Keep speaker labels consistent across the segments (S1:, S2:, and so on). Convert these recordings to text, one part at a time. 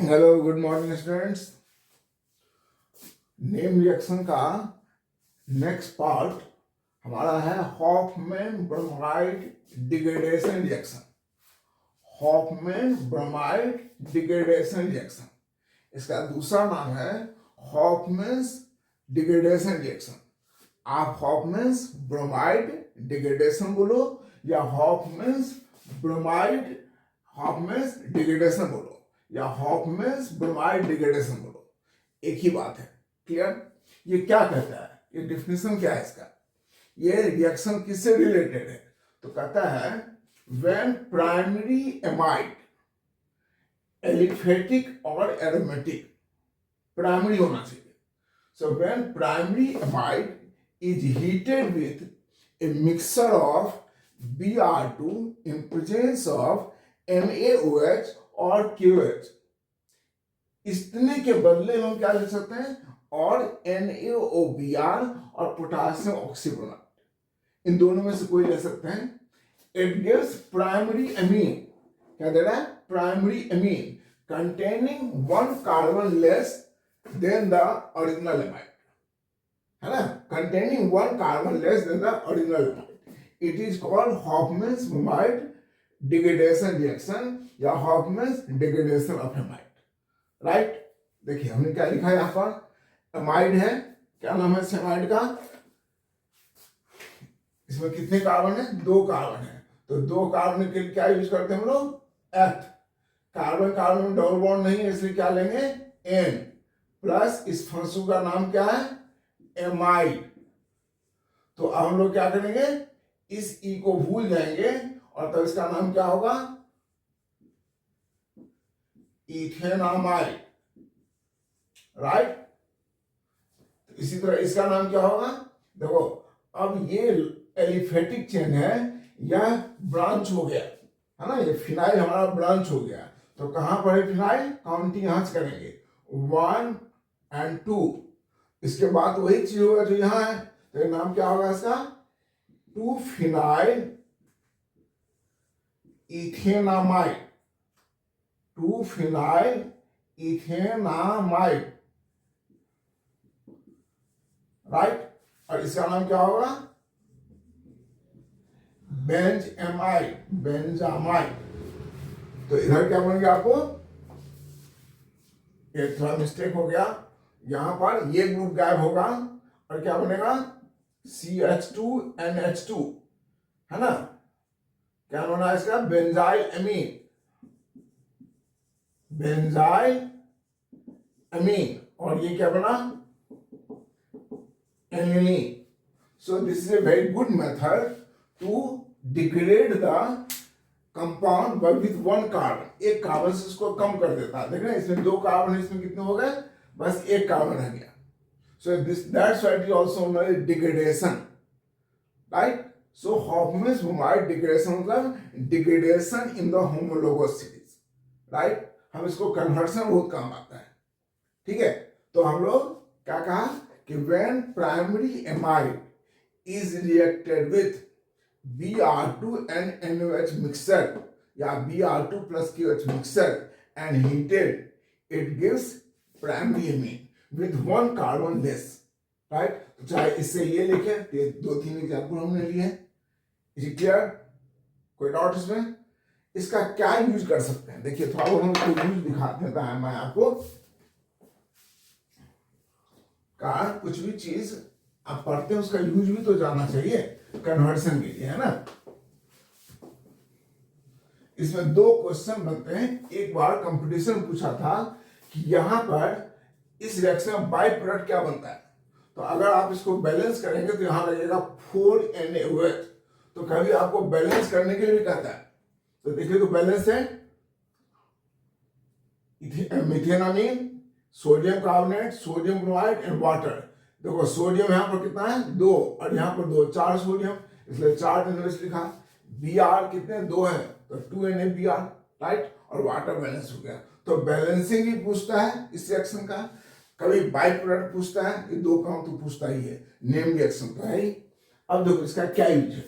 S1: Hello good morning students. Name reaction का next part हमारा है Hoffmann bromide degradation reaction. Hoffmann bromide degradation reaction, इसका दूसरा नाम है हॉफमैन्स डिग्रेडेशन रिएक्शन। आप हॉफमैन्स ब्रोमाइड डिग्रेडेशन बोलो या हॉफमैन्स ब्रोमाइड हॉफमैन्स डिग्रेडेशन बोलो या हॉफमैन्स ब्रोमाइड डिग्रेडेशन बोलो, एक ही बात है। क्लियर? ये क्या कहता है, ये डिफिनेशन क्या है इसका, ये रिएक्शन किससे रिलेटेड है? तो कहता है व्हेन प्राइमरी एमाइड एलिफेटिक और एरोमेटिक, प्राइमरी होना चाहिए। So when primary amide is heated with a mixture of Br2 in presence of NaOH और QH, इतने के बदले हम क्या लिख सकते हैं, और NaOBr और पोटासियम ऑक्सीब्रोमाइड, इन दोनों में से कोई ले सकते हैं। इट गिव्स प्राइमरी एमीन, क्या दे रहा है? Primary amine containing one carbon less than the original amide, है ना, containing one carbon less than the original amide. It is called Hofmann's bromide degradation reaction या Hofmann's degradation of amide. Right? देखिए हमने क्या लिखा है यहां पर, एमाइड है, क्या नाम है इस एमाइड का, इसमें कितने कार्बन है? 2 कार्बन है। तो 2 कार्बन के लिए क्या यूज करते हैं हम लोग? एथ। कार्बन कार्बन में डबल बॉन्ड नहीं है, इसलिए क्या लेंगे? एन प्लस, इस फंसू का नाम क्या है? एमाइड। तो अब हम लोग क्या करेंगे, इस ई को भूल जाएंगे और तब इसका नाम क्या होगा? इथेनामाइड। राइट? इसी तरह इसका नाम क्या होगा? देखो अब ये एलिफेटिक चेन है, यह ब्रांच हो गया है ना, ये फिनाइल हमारा ब्रांच हो गया। तो कहां पर है फिनाइल? काउंटिंग यहां से करेंगे 1 और 2, इसके बाद वही चीज होगा जो यहां है। तो नाम क्या होगा इसका? 2 phenyl ethanamide, 2 phenyl ethanamide. Right? और इसका नाम क्या होगा? बेंजएमाइड, बेंजामाइड। तो इधर क्या बन गया आपको? एक थोड़ा मिस्टेक हो गया, यहां पर ये ग्रुप गायब होगा और क्या बनेगा? CH2NH2, है ना, क्या होना है इसका? Benzyl amine, benzyl amine. और ये क्या बना? aniline. So this is a very good method to degrade the compound but with one carbon. एक कार्बन से इसको कम कर देता है। देख रहे हैं इसमें 2 कार्बन है, इसमें कितने हो गए? बस 1 कार्बन रह गया। So this that's why it is also known as degradation. Right? So Hofmann's bromide degradation मतलब degradation in the homologous series. Right? हम इसको कन्वर्सन बहुत काम आता है। ठीक है? तो हम लोग क्या कहा कि when primary amide is reacted with Br2 and NaOH mixture या Br2 plus KOH mixture and heated, it gives primary amine with 1 carbon less. Right? तो चाहे इससे ये लिखे, 2-3 एग्जाम्पल हमने लिए। Is it clear? कोई डाउट इसमें? इसका क्या यूज कर सकते हैं? देखिए थोड़ा बहुत हम इसको यूज दिखाते हैं, मैं आपको का कुछ भी चीज आप पढ़ते हैं उसका यूज भी तो जानना चाहिए कन्वर्सन के लिए, है ना। इसमें 2 क्वेश्चन बनते हैं। एक बार कंपटीशन पूछा था कि यहां पर इस रिएक्शन में बाई प्रोडक्ट क्या बनता है, तो अगर आप इसको बैलेंस करेंगे तो यहां लगेगा 4NaOH। तो कभी आपको बैलेंस करने के लिए भी कहता है, तो देखिए तो बैलेंस है methanamine, sodium carbonate, sodium bromide and water. देखो सोडियम यहां पर कितना है? 2 और यहां पर 2, 4 सोडियम, इसलिए 4 NaOH लिखा। Br कितने? 2 है, तो 2NaBr। राइट? और वाटर बैलेंस हो गया। तो बैलेंसिंग ही पूछता है इस रिएक्शन का, कभी बाई प्रोडक्ट पूछता है, ये 2 काम तो पूछता ही है। नेम रिएक्शन तो है ही। अब देखो इसका क्या यूज है।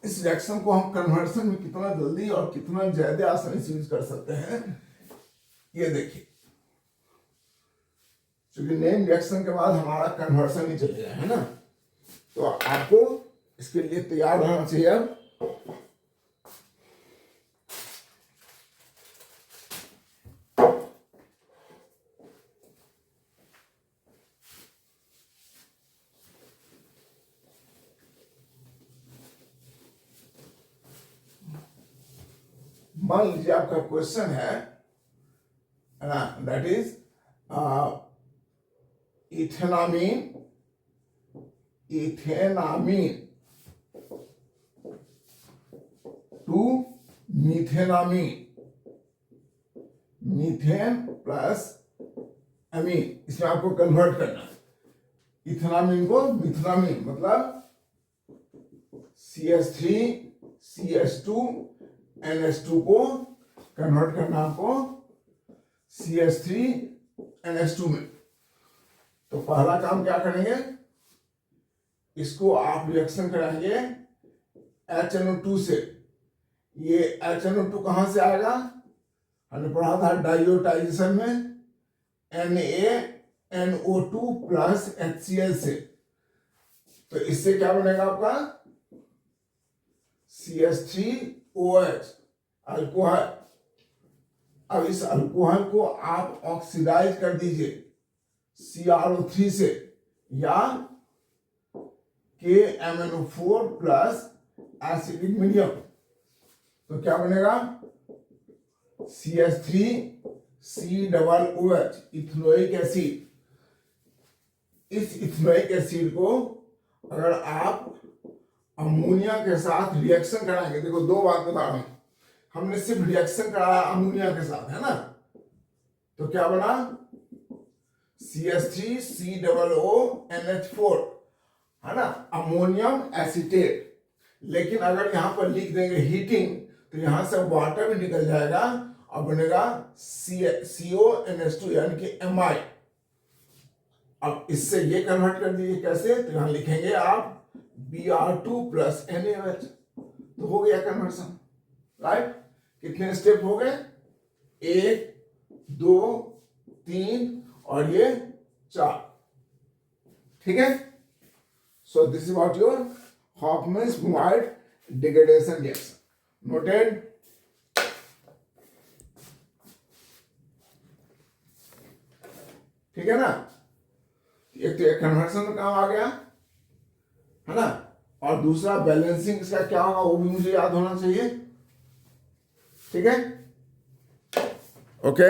S1: इस रिएक्शन को हम कन्वर्शन में कितना जल्दी और कितना ज्यादा आसानी से यूज कर सकते हैं, ये देखिए। क्योंकि नेम रिएक्शन के बाद हमारा कन्वर्शन ही चलेगा, है ना। तो आपको इसके लिए तैयार रहना चाहिए। अब मान लीजिए आपका क्वेश्चन है ना, that is ethanamine to methanamine, methane plus amine, इसमें आपको कन्वर्ट करना है। इथेनामीन को मिथेनामीन मतलब CH3 CH2 NH2 को कन्वर्ट करना आपको CH3 NH2 में। तो पहला काम क्या करेंगे, इसको आप रिएक्शन कराएंगे HNO2 से। ये HNO2 कहां से आएगा, हमने पढ़ा था डाइयोटाइजेशन में NaNO2 प्लस HCl से। तो इससे क्या बनेगा आपका CH3OH अल्कोहल। अब इस अल्कोहल को आप ऑक्सीडाइज कर दीजिए CrO3 से या KMnO4 प्लस एसिडिक मीडियम। तो क्या बनेगा CH3COOH इथेनोइक एसिड। इस इथेनोइक एसिड को अगर आप अमोनिया के साथ रिएक्शन कराएंगे, देखो दो बात बता रहा हूं, हमने सिर्फ रिएक्शन कराया अमोनिया के साथ, है ना। तो क्या बना CH3COONH4, है ना, अमोनियम एसीटेट। लेकिन अगर यहां पर लिख देंगे हीटिंग, तो यहां से वाटर भी निकल जाएगा और बनेगा CONH2 यानी कि Mi। अब इससे ये कन्वर्ट कर दीजिए कैसे, तो यहां लिखेंगे आप Br2 प्लस NaOH। तो हो गया कन्वर्सन, राइट। कितने स्टेप हो गए, 1 2 3 और ये 4, ठीक है। So this is what your Hofmann's bromide degradation reaction, noted. ठीक है ना। एक तो एक कन्वर्सन का काम आ गया, है ना, और दूसरा बैलेंसिंग इसका क्या होगा वो भी मुझे याद होना चाहिए, ठीक है। ओके